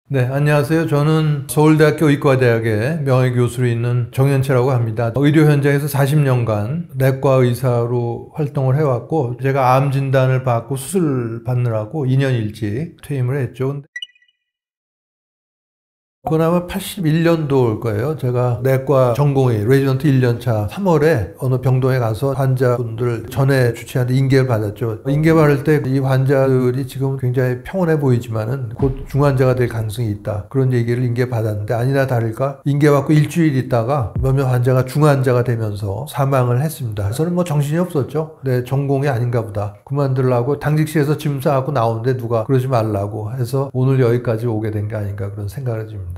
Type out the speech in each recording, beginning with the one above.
네, 안녕하세요. 저는 서울대학교 의과대학에 명예교수로 있는 정현채라고 합니다. 의료 현장에서 40년간 내과 의사로 활동을 해왔고, 제가 암 진단을 받고 수술 받느라고 2년 일찍 퇴임을 했죠. 그나마 81년도일 거예요. 제가 내과 전공의 레지던트 1년차 3월에 어느 병동에 가서 환자분들 전에 주치의한테 인계를 받았죠. 인계 받을 때 이 환자들이 지금 굉장히 평온해 보이지만은 곧 중환자가 될 가능성이 있다. 그런 얘기를 인계 받았는데 아니나 다를까 인계 받고 일주일 있다가 몇몇 환자가 중환자가 되면서 사망을 했습니다. 저는 뭐 정신이 없었죠. 내 전공이 아닌가 보다. 그만두려고 당직실에서 짐 싸갖고 나오는데 누가 그러지 말라고 해서 오늘 여기까지 오게 된 게 아닌가 그런 생각을 줍니다.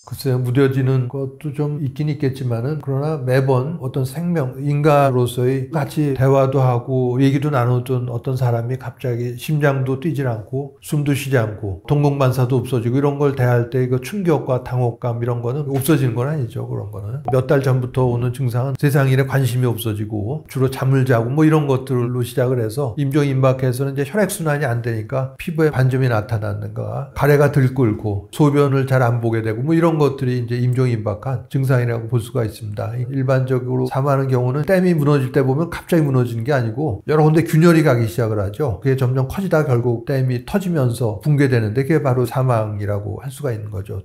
글쎄요, 무뎌지는 것도 좀 있긴 있겠지만은, 그러나 매번 어떤 생명, 인간으로서의 같이 대화도 하고 얘기도 나누던 어떤 사람이 갑자기 심장도 뛰질 않고 숨도 쉬지 않고 동공반사도 없어지고 이런 걸 대할 때 그 충격과 당혹감 이런 거는 없어지는 건 아니죠. 그런 거는. 몇 달 전부터 오는 증상은 세상 일에 관심이 없어지고 주로 잠을 자고 뭐 이런 것들로 시작을 해서 임종임박해서는 이제 혈액순환이 안 되니까 피부에 반점이 나타나는가, 가래가 들끓고 소변을 잘 안 보게 되고 뭐 이런 것들이 이제 임종임박한 증상이라고 볼 수가 있습니다. 일반적으로 사망하는 경우는 댐이 무너질 때 보면 갑자기 무너지는 게 아니고 여러 군데 균열이 가기 시작을 하죠. 그게 점점 커지다 결국 댐이 터지면서 붕괴되는데 그게 바로 사망이라고 할 수가 있는 거죠.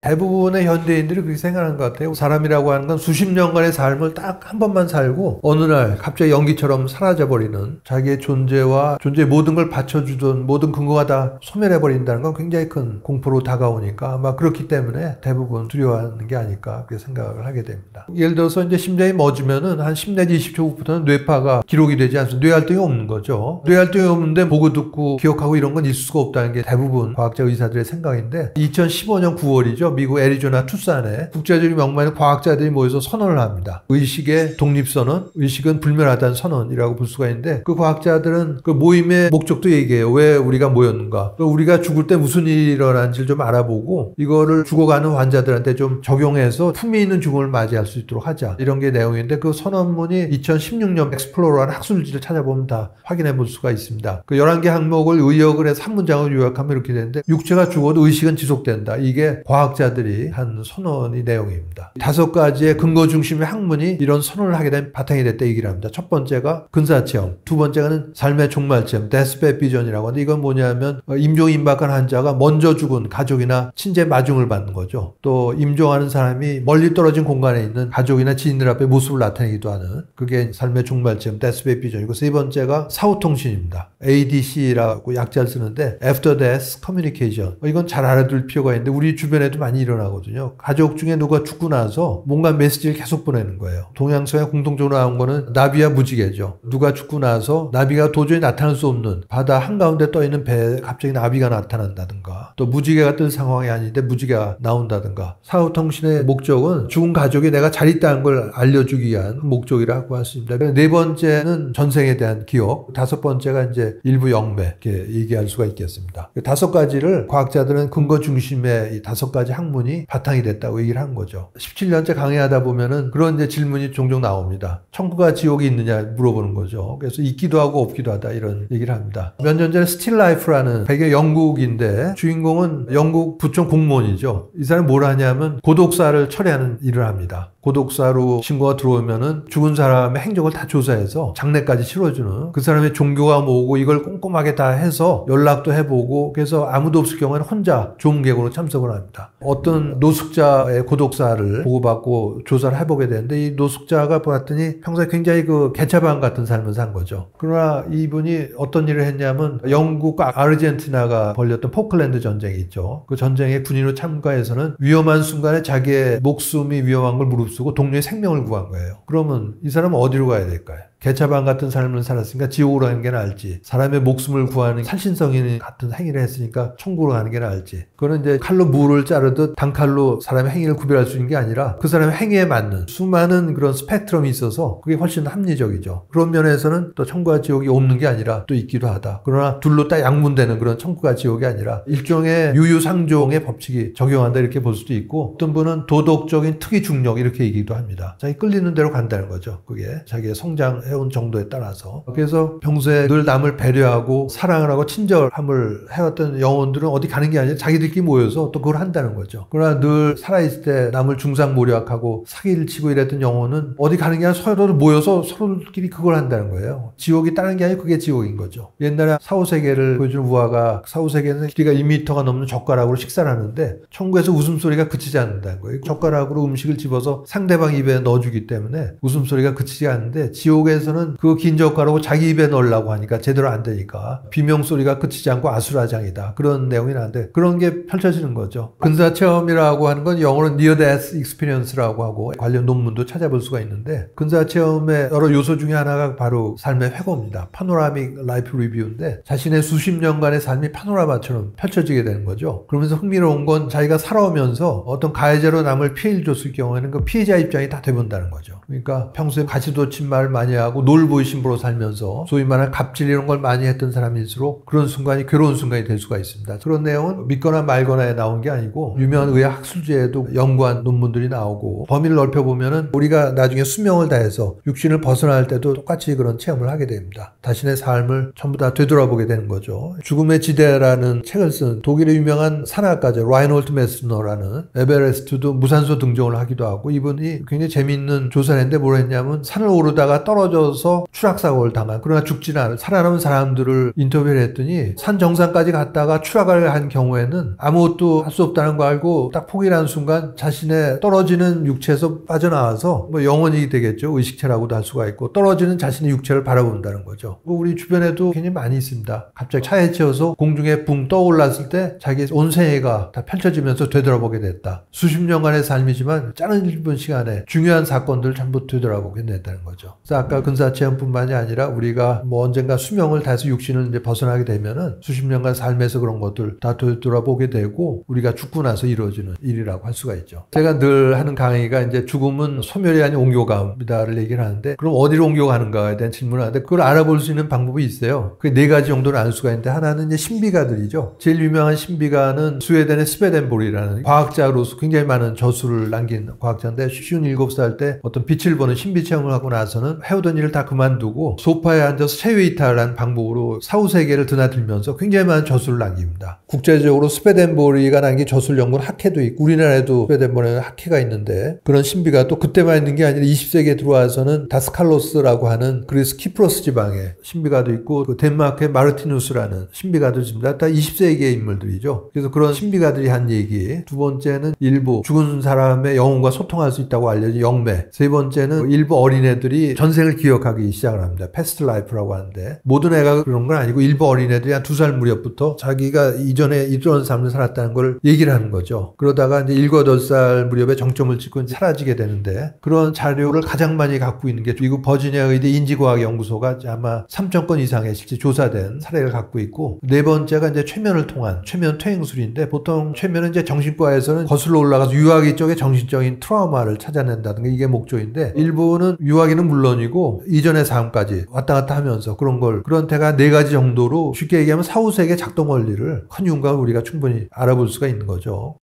대부분의 현대인들이 그렇게 생각하는 것 같아요. 사람이라고 하는 건 수십 년간의 삶을 딱 한 번만 살고 어느 날 갑자기 연기처럼 사라져버리는, 자기의 존재와 존재의 모든 걸 받쳐주던 모든 근거가 다 소멸해버린다는 건 굉장히 큰 공포로 다가오니까 아마 그렇기 때문에 대부분 두려워하는 게 아닐까 그렇게 생각을 하게 됩니다. 예를 들어서 이제 심장이 멎으면은 한 10 내지 20초 후부터는 뇌파가 기록이 되지 않습니다. 뇌활동이 없는 거죠. 뇌활동이 없는데 보고 듣고 기억하고 이런 건 있을 수가 없다는 게 대부분 과학자 의사들의 생각인데, 2015년 9월이죠. 미국 애리조나 투싼에 국제적인 명망의 과학자들이 모여서 선언을 합니다. 의식의 독립선언, 의식은 불멸하다는 선언이라고 볼 수가 있는데, 그 과학자들은 그 모임의 목적도 얘기해요. 왜 우리가 모였는가, 우리가 죽을 때 무슨 일이 일어나는지를 좀 알아보고 이거를 죽어가는 환자들한테 좀 적용해서 품위 있는 죽음을 맞이할 수 있도록 하자, 이런 게 내용인데, 그 선언문이 2016년 엑스플로러라는 학술지를 찾아보면 다 확인해 볼 수가 있습니다. 그 11개 항목을 의역을 해서 한 문장을 요약하면 이렇게 되는데, 육체가 죽어도 의식은 지속된다. 이게 과학자들이 한 선언의 내용입니다. 5가지의 근거 중심의 학문이 이런 선언을 하게 된 바탕이 됐다 얘기를 합니다. 첫 번째가 근사체험, 두 번째는 삶의 종말체험, 데스펫 비전이라고 하는데, 이건 뭐냐면 임종임박한 환자가 먼저 죽은 가족이나 친제 마중을 받는 거죠. 또 임종하는 사람이 멀리 떨어진 공간에 있는 가족이나 지인들 앞에 모습을 나타내기도 하는, 그게 삶의 종말체험, 데스펫 비전이고, 세 번째가 사후통신입니다. ADC라고 약자를 쓰는데 After Death Communication. 이건 잘 알아둘 필요가 있는데 우리 주변에도 많이 일어나거든요. 가족 중에 누가 죽고 나서 뭔가 메시지를 계속 보내는 거예요. 동양서에 공통적으로 나온 거는 나비와 무지개죠. 누가 죽고 나서 나비가 도저히 나타날 수 없는 바다 한가운데 떠있는 배에 갑자기 나비가 나타난다든가, 또 무지개가 뜰 상황이 아닌데 무지개가 나온다든가. 사후통신의 목적은 죽은 가족이 내가 잘 있다는 걸 알려주기 위한 목적이라고 할 수 있습니다. 네 번째는 전생에 대한 기억, 다섯 번째가 이제 일부 영매, 이렇게 얘기할 수가 있겠습니다. 5가지를 과학자들은 근거 중심의 이 5가지 학문이 바탕이 됐다고 얘기를 한 거죠. 17년째 강의하다 보면은 그런 이제 질문이 종종 나옵니다. 천국과 지옥이 있느냐 물어보는 거죠. 그래서 있기도 하고 없기도 하다 이런 얘기를 합니다. 몇 년 전에 스틸 라이프라는 배경 영국인데, 주인공은 영국 부총 공무원이죠. 이 사람이 뭘 하냐면 고독사를 처리하는 일을 합니다. 고독사로 신고가 들어오면은 죽은 사람의 행적을 다 조사해서 장례까지 치러주는, 그 사람의 종교가 뭐고 이걸 꼼꼼하게 다 해서 연락도 해보고, 그래서 아무도 없을 경우에는 혼자 조문객으로 참석을 합니다. 어떤 노숙자의 고독사를 보고받고 조사를 해보게 되는데, 이 노숙자가 봤더니 평소에 굉장히 그 개차반 같은 삶을 산 거죠. 그러나 이분이 어떤 일을 했냐면, 영국과 아르헨티나가 벌였던 포클랜드 전쟁이 있죠. 그 전쟁에 군인으로 참가해서는 위험한 순간에 자기의 목숨이 위험한 걸 무릅쓰고 동료의 생명을 구한 거예요. 그러면 이 사람은 어디로 가야 될까요? 개차반 같은 삶을 살았으니까 지옥으로 가는 게 나을지, 사람의 목숨을 구하는 살신성 있는 같은 행위를 했으니까 천국으로 가는 게 나을지. 그거는 이제 칼로 무를 자르듯 단칼로 사람의 행위를 구별할 수 있는 게 아니라 그 사람의 행위에 맞는 수많은 그런 스펙트럼이 있어서 그게 훨씬 합리적이죠. 그런 면에서는 또 천국과 지옥이 없는 게 아니라 또 있기도 하다. 그러나 둘로 딱 양분되는 그런 천국과 지옥이 아니라 일종의 유유상종의 법칙이 적용한다 이렇게 볼 수도 있고, 어떤 분은 도덕적인 특이 중력 이렇게 얘기도 합니다. 자기 끌리는 대로 간다는 거죠. 그게 자기의 성장 해온 정도에 따라서. 그래서 평소에 늘 남을 배려하고 사랑을 하고 친절함을 해왔던 영혼들은 어디 가는 게 아니라 자기들끼리 모여서 또 그걸 한다는 거죠. 그러나 늘 살아있을 때 남을 중상모략하고 사기를 치고 이랬던 영혼은 어디 가는 게 아니라 서로 모여서 서로끼리 그걸 한다는 거예요. 지옥이 다른 게 아니고 그게 지옥인 거죠. 옛날에 사후세계를 보여주는 우화가 사후세계는 길이가 2m가 넘는 젓가락으로 식사를 하는데 천국에서 웃음소리가 그치지 않는다는 거예요. 젓가락으로 음식을 집어서 상대방 입에 넣어주기 때문에 웃음소리가 그치지 않는데 지옥에서는 그 긴 젓가락으로 자기 입에 넣으려고 하니까 제대로 안 되니까 비명소리가 그치지 않고 아수라장이다. 그런 내용이 나는데 그런 게 펼쳐지는 거죠. 근사체험이라고 하는 건 영어로 Near Death Experience라고 하고 관련 논문도 찾아볼 수가 있는데 근사체험의 여러 요소 중에 하나가 바로 삶의 회고입니다. 파노라믹 라이프 리뷰인데 자신의 수십 년간의 삶이 파노라마처럼 펼쳐지게 되는 거죠. 그러면서 흥미로운 건 자기가 살아오면서 어떤 가해자로 남을 피해를 줬을 경우에는 그 피해자 입장이 다 돼본다는 거죠. 그러니까 평소에 가시도친 말을 많이 하고 놀부의 신부로 살면서 소위 말하는 갑질 이런 걸 많이 했던 사람일수록 그런 순간이 괴로운 순간이 될 수가 있습니다. 그런 내용은 믿거나 말거나에 나온 게 아니고 유명한 의학 학술지에도 연구한 논문들이 나오고 범위를 넓혀보면은 우리가 나중에 수명을 다해서 육신을 벗어날 때도 똑같이 그런 체험을 하게 됩니다. 자신의 삶을 전부 다 되돌아보게 되는 거죠. 죽음의 지대라는 책을 쓴 독일의 유명한 산악가죠. 라인홀트 메스너라는 에베레스트도 무산소 등정을 하기도 하고 이분이 굉장히 재미있는 조사를 했는데 뭘 했냐면 산을 오르다가 떨어져서 추락사고를 당한 그러나 죽지는 않은 살아남은 사람들을 인터뷰를 했더니 산 정상까지 갔다가 추락을 한 경우에는 아무것도 할 수 없다는 거 알고 딱 포기하는 순간 자신의 떨어지는 육체에서 빠져나와서 뭐 영혼이 되겠죠. 의식체라고도 할 수가 있고 떨어지는 자신의 육체를 바라본다는 거죠. 우리 주변에도 굉장히 많이 있습니다. 갑자기 차에 치여서 공중에 붕 떠올랐을 때 자기의 온 생애가 다 펼쳐지면서 되돌아보게 됐다. 수십 년간의 삶이지만 짧은 1분 시간에 중요한 사건들을 전부 되돌아보게 됐다는 거죠. 그래서 아까 근사체험뿐만이 아니라 우리가 뭐 언젠가 수명을 다해서 육신을 이제 벗어나게 되면은 수십 년간 삶에서 그런 것들 다 되돌아보게 되고 우리가 죽고 나서 이루어지는 일이라고 할 수가 있죠. 제가 늘 하는 강의가 이제 죽음은 소멸이 아닌 옹교감이다를 얘기를 하는데 그럼 어디로 옹교가는가에 대한 질문을 하는데 그걸 알아볼 수 있는 방법이 있어요. 그 네 가지 정도는 알 수가 있는데 하나는 이제 신비가들이죠. 제일 유명한 신비가는 스웨덴의 스베덴볼이라는 과학자로서 굉장히 많은 저술을 남긴 과학자인데 57살 때 어떤 빛을 보는 신비 체험을 하고 나서는 해오던 일을 다 그만두고 소파에 앉아서 체위이탈한 방법으로 사후세계를 드나들면서 굉장히 많은 저술을 남깁니다. 국제적으로 스베덴보리가 남긴 저술 연구는 학회도 있고 우리나라에도 스베덴보리는 학회가 있는데 그런 신비가 또 그때만 있는 게 아니라 20세기에 들어와서는 다스칼로스라고 하는 그리스 키프로스 지방에 신비가도 있고 그 덴마크의 마르티누스라는 신비가도 있습니다. 다 20세기의 인물들이죠. 그래서 그런 신비가들이 한 얘기. 두 번째는 일부 죽은 사람의 영혼과 소통할 수 있다고 알려진 영매. 세 번째는 일부 어린애들이 전생을 기억하기 시작을 합니다. 패스트 라이프라고 하는데 모든 애가 그런 건 아니고 일부 어린애들이 한 2살 무렵부터 자기가 이전에 이런 삶을 살았다는 걸 얘기를 하는 거죠. 그러다가 이제 7, 8살 무렵에 정점을 찍고 이제 사라지게 되는데 그런 자료를 가장 많이 갖고 있는 게 미국 버지니아 의대 인지과학연구소가 아마 3,000건 이상의 실제 조사된 사례를 갖고 있고 네 번째가 이제 최면을 통한 최면 퇴행술인데 보통 최면은 이제 정신과에서는 거슬러 올라가서 유아기 쪽에 정신적인 트라우마를 찾아낸다든가 이게 목적인데 일부는 유아기는 물론이고 이전의 삶까지 왔다 갔다 하면서 그런 데가 네 가지 정도로 쉽게 얘기하면 사후세계 작동 원리를 큰 윤곽을 우리가 충분히 알아볼 수가 있는 거죠.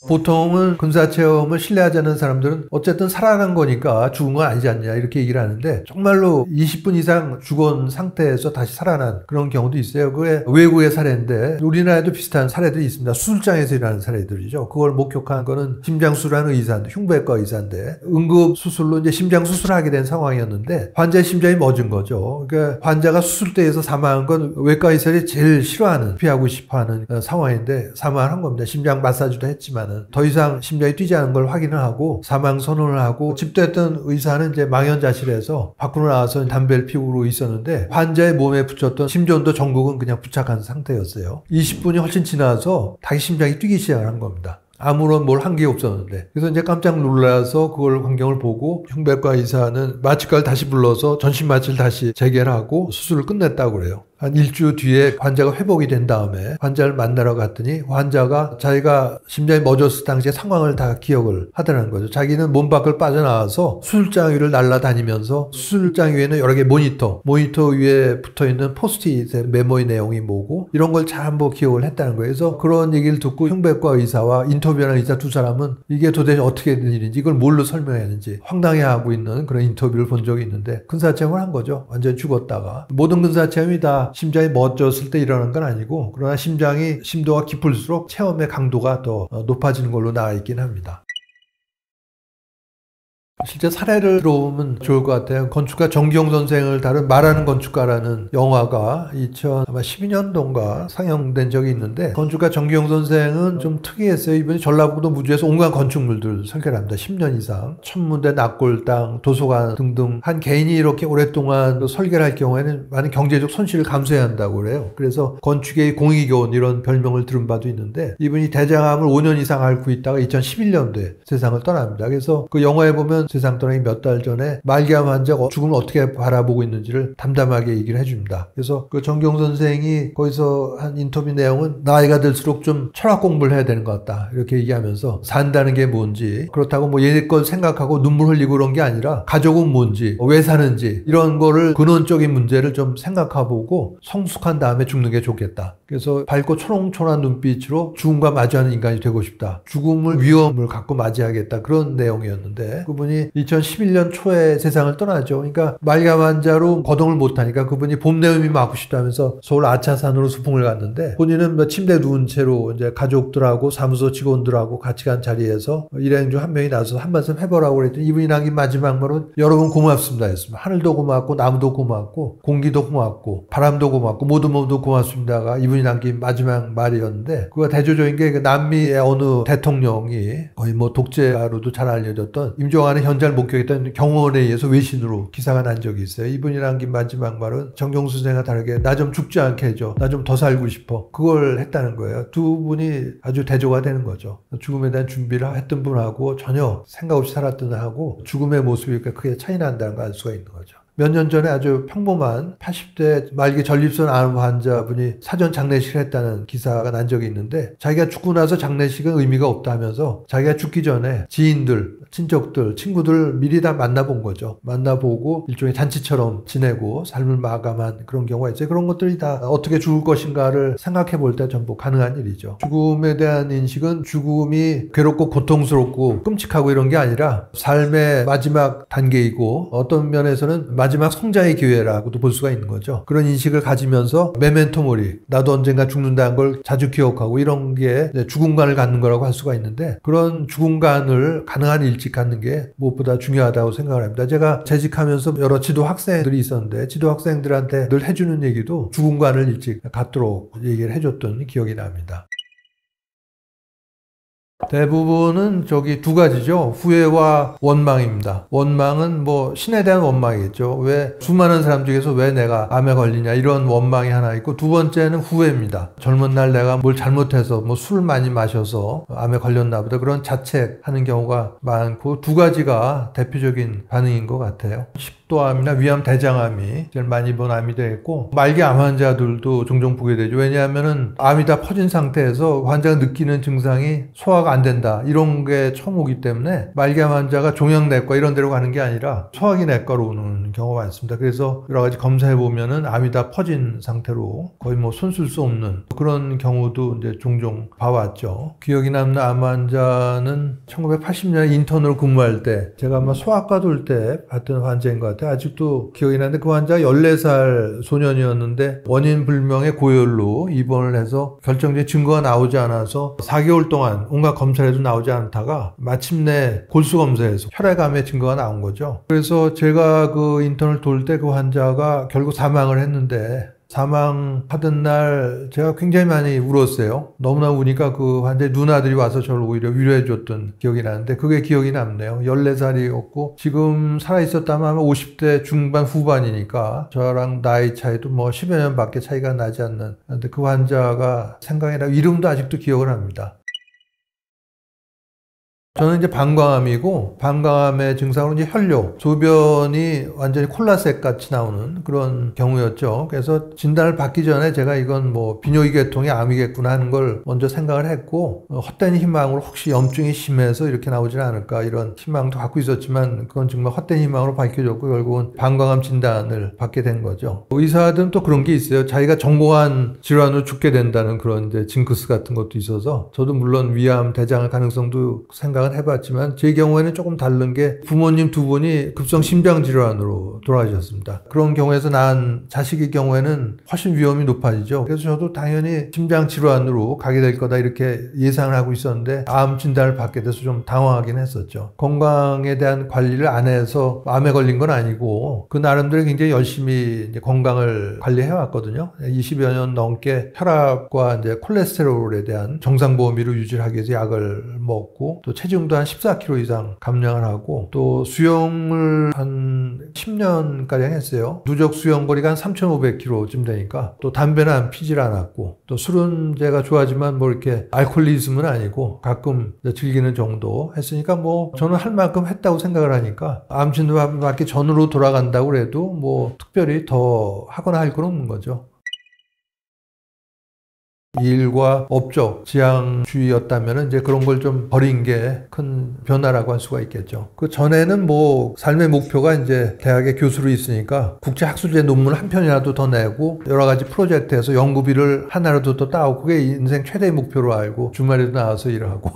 보통은 근사체험을 신뢰하지 않는 사람들은 어쨌든 살아난 거니까 죽은 건 아니지 않냐 이렇게 얘기를 하는데 정말로 20분 이상 죽은 상태에서 다시 살아난 그런 경우도 있어요. 그게 외국의 사례인데 우리나라에도 비슷한 사례들이 있습니다. 수술장에서 일하는 사례들이죠. 그걸 목격한 거는 심장수술하는 의사인데 흉부외과 의사인데 응급수술로 이제 심장수술을 하게 된 상황이었는데 환자의 심장이 멎은 거죠. 그러니까 환자가 수술대에서 사망한 건 외과 의사들이 제일 싫어하는 피하고 싶어하는 상황인데 사망을 한 겁니다. 심장 마사지도 했지만 더 이상 심장이 뛰지 않은 걸 확인을 하고 사망 선언을 하고 집도했던 의사는 이제 망연자실해서 밖으로 나와서 담배를 피우고 있었는데 환자의 몸에 붙였던 심전도 전극은 그냥 부착한 상태였어요. 20분이 훨씬 지나서 다시 심장이 뛰기 시작을 한 겁니다. 아무런 뭘 한 게 없었는데. 그래서 이제 깜짝 놀라서 그걸 광경을 보고 흉부외과 의사는 마취과를 다시 불러서 전신 마취를 다시 재개하고 수술을 끝냈다고 그래요. 한 일주 뒤에 환자가 회복이 된 다음에 환자를 만나러 갔더니 환자가 자기가 심장이 멎었을 당시의 상황을 다 기억을 하더라는 거죠. 자기는 몸 밖을 빠져나와서 수술장 위를 날아다니면서 수술장 위에는 여러 개 모니터 위에 붙어있는 포스트잇에 메모의 내용이 뭐고 이런 걸 전부 기억을 했다는 거예요. 그래서 그런 얘기를 듣고 흉부외과 의사와 인터뷰하는 의사 두 사람은 이게 도대체 어떻게 된 일인지 이걸 뭘로 설명했는지 황당해하고 있는 그런 인터뷰를 본 적이 있는데 근사체험을 한 거죠. 완전히 죽었다가. 모든 근사체험이 다 심장이 멎었을 때 일어나는 건 아니고 그러나 심장이 심도가 깊을수록 체험의 강도가 더 높아지는 걸로 나와 있긴 합니다. 실제 사례를 들어보면 좋을 것 같아요. 건축가 정기용 선생을 다룬 말하는 건축가라는 영화가 2012년도인가 상영된 적이 있는데 건축가 정기용 선생은 좀 특이했어요. 이분이 전라북도 무주에서 온갖 건축물들 설계를 합니다. 10년 이상. 천문대, 낙골당, 도서관 등등 한 개인이 이렇게 오랫동안 설계를 할 경우에는 많은 경제적 손실을 감수해야 한다고 그래요. 그래서 건축의 공익원 이런 별명을 들은 바도 있는데 이분이 대장암을 5년 이상 앓고 있다가 2011년도에 세상을 떠납니다. 그래서 그 영화에 보면 세상 떠나기 몇 달 전에 말기암 환자가 죽음을 어떻게 바라보고 있는지를 담담하게 얘기를 해줍니다. 그래서 그 정경 선생이 거기서 한 인터뷰 내용은 나이가 들수록 좀 철학 공부를 해야 되는 것 같다. 이렇게 얘기하면서 산다는 게 뭔지 그렇다고 뭐 얘네 걸 생각하고 눈물 흘리고 그런 게 아니라 가족은 뭔지 왜 사는지 이런 거를 근원적인 문제를 좀 생각해보고 성숙한 다음에 죽는 게 좋겠다. 그래서 밝고 초롱초롱한 눈빛으로 죽음과 마주하는 인간이 되고 싶다. 죽음을 위험을 갖고 맞이하겠다. 그런 내용이었는데 그분이 2011년 초에 세상을 떠나죠. 그러니까 말기암 환자로 거동을 못하니까 그분이 봄내음이 맞고 싶다면서 서울 아차산으로 소풍을 갔는데 본인은 뭐 침대에 누운 채로 이제 가족들하고 사무소 직원들하고 같이 간 자리에서 일행 중 한 명이 나와서 한 말씀 해보라고 그랬더니 이분이 남긴 마지막 말은 여러분 고맙습니다 했습니다. 하늘도 고맙고 나무도 고맙고 공기도 고맙고 바람도 고맙고 모두 고맙습니다가 이분이 남긴 마지막 말이었는데 그거 대조적인 게 남미의 어느 대통령이 거의 뭐 독재자로도 잘 알려졌던 임종환의 현장을 목격했던 경호원에 의해서 외신으로 기사가 난 적이 있어요. 이분이 남긴 마지막 말은 정경수 선생과 다르게 나 좀 죽지 않게 해줘. 나 좀 더 살고 싶어. 그걸 했다는 거예요. 두 분이 아주 대조가 되는 거죠. 죽음에 대한 준비를 했던 분하고 전혀 생각 없이 살았던 하고 죽음의 모습이 크게 차이 난다는 걸 알 수가 있는 거죠. 몇 년 전에 아주 평범한 80대 말기 전립선 암 환자분이 사전 장례식을 했다는 기사가 난 적이 있는데 자기가 죽고 나서 장례식은 의미가 없다면서 자기가 죽기 전에 지인들, 친척들, 친구들 미리 다 만나본 거죠. 만나보고 일종의 잔치처럼 지내고 삶을 마감한 그런 경우가 있어요. 그런 것들이 다 어떻게 죽을 것인가를 생각해 볼 때 전부 가능한 일이죠. 죽음에 대한 인식은 죽음이 괴롭고 고통스럽고 끔찍하고 이런 게 아니라 삶의 마지막 단계이고 어떤 면에서는 마지막 성장의 기회라고도 볼 수가 있는 거죠. 그런 인식을 가지면서 메멘토 모리, 나도 언젠가 죽는다는 걸 자주 기억하고 이런 게 죽음관을 갖는 거라고 할 수가 있는데 그런 죽음관을 가능한 일찍 갖는 게 무엇보다 중요하다고 생각을 합니다. 제가 재직하면서 여러 지도 학생들이 있었는데 지도 학생들한테 늘 해주는 얘기도 죽음관을 일찍 갖도록 얘기를 해줬던 기억이 납니다. 대부분은 두 가지죠. 후회와 원망입니다. 원망은 뭐 신에 대한 원망이겠죠. 왜 수많은 사람 중에서 왜 내가 암에 걸리냐 이런 원망이 하나 있고 두 번째는 후회입니다. 젊은 날 내가 뭘 잘못해서 뭐 술 많이 마셔서 암에 걸렸나 보다 그런 자책하는 경우가 많고 두 가지가 대표적인 반응인 것 같아요. 식도암이나 위암 대장암이 제일 많이 본 암이 되겠고 말기 암 환자들도 종종 보게 되죠. 왜냐하면은 암이 다 퍼진 상태에서 환자가 느끼는 증상이 소화가 안 된다 이런 게 처음 오기 때문에 말기암 환자가 종양내과 이런 데로 가는 게 아니라 소화기 내과로 오는 경우가 많습니다. 그래서 여러 가지 검사해 보면은 암이 다 퍼진 상태로 거의 뭐 손쓸 수 없는 그런 경우도 이제 종종 봐왔죠. 기억이 남는 암 환자는 1980년에 인턴으로 근무할 때 제가 아마 소아과 돌 때 봤던 환자인 것 같아요. 아직도 기억이 나는데 그 환자가 14살 소년이었는데 원인 불명의 고열로 입원을 해서 결정적인 증거가 나오지 않아서 4개월 동안 온갖 검사를 해도 나오지 않다가 마침내 골수 검사에서 혈액암의 증거가 나온 거죠. 그래서 제가 그 인턴을 돌 때 그 환자가 결국 사망을 했는데 사망하던 날 제가 굉장히 많이 울었어요. 너무나 우니까 그 환자의 누나들이 와서 저를 오히려 위로해줬던 기억이 나는데 그게 기억이 남네요. 14살이었고 지금 살아있었다면 아마 50대 중반 후반이니까 저랑 나이 차이도 뭐 10여 년밖에 차이가 나지 않는 근데 그 환자가 생각이 나고 이름도 아직도 기억을 합니다. 저는 이제 방광암이고, 방광암의 증상으로 이제 혈뇨, 소변이 완전히 콜라색 같이 나오는 그런 경우였죠. 그래서 진단을 받기 전에 제가 이건 뭐 비뇨기계통의 암이겠구나 하는 걸 먼저 생각을 했고, 헛된 희망으로 혹시 염증이 심해서 이렇게 나오지 않을까 이런 희망도 갖고 있었지만, 그건 정말 헛된 희망으로 밝혀졌고, 결국은 방광암 진단을 받게 된 거죠. 의사들은 또 그런 게 있어요. 자기가 전공한 질환으로 죽게 된다는 그런 이제 징크스 같은 것도 있어서, 저도 물론 위암, 대장암 가능성도 생각을 해봤지만 제 경우에는 조금 다른 게 부모님 두 분이 급성 심장질환으로 돌아가셨습니다. 그런 경우에서 낳은 자식의 경우에는 훨씬 위험이 높아지죠. 그래서 저도 당연히 심장질환으로 가게 될 거다 이렇게 예상을 하고 있었는데 암 진단을 받게 돼서 좀 당황하긴 했었죠. 건강에 대한 관리를 안 해서 암에 걸린 건 아니고 그 나름대로 굉장히 열심히 이제 건강을 관리해 왔거든요. 20여 년 넘게 혈압과 이제 콜레스테롤에 대한 정상 범위로 유지하기 위해서 약을 먹고 또 체중도 한 14kg 이상 감량을 하고 또 수영을 한 10년가량 했어요. 누적 수영거리가 한 3,500km쯤 되니까 또 담배는 안 피질 않았고 또 술은 제가 좋아하지만 뭐 이렇게 알코올리즘은 아니고 가끔 즐기는 정도 했으니까 뭐 저는 할 만큼 했다고 생각을 하니까 암 진단 받기 전으로 돌아간다고 그래도 뭐 특별히 더 하거나 할 건 없는 거죠. 일과 업적, 지향주의였다면 이제 그런 걸 좀 버린 게 큰 변화라고 할 수가 있겠죠. 그 전에는 뭐 삶의 목표가 이제 대학의 교수로 있으니까 국제학술제 논문 한 편이라도 더 내고 여러 가지 프로젝트에서 연구비를 하나라도 더 따고 그게 인생 최대의 목표로 알고 주말에도 나와서 일하고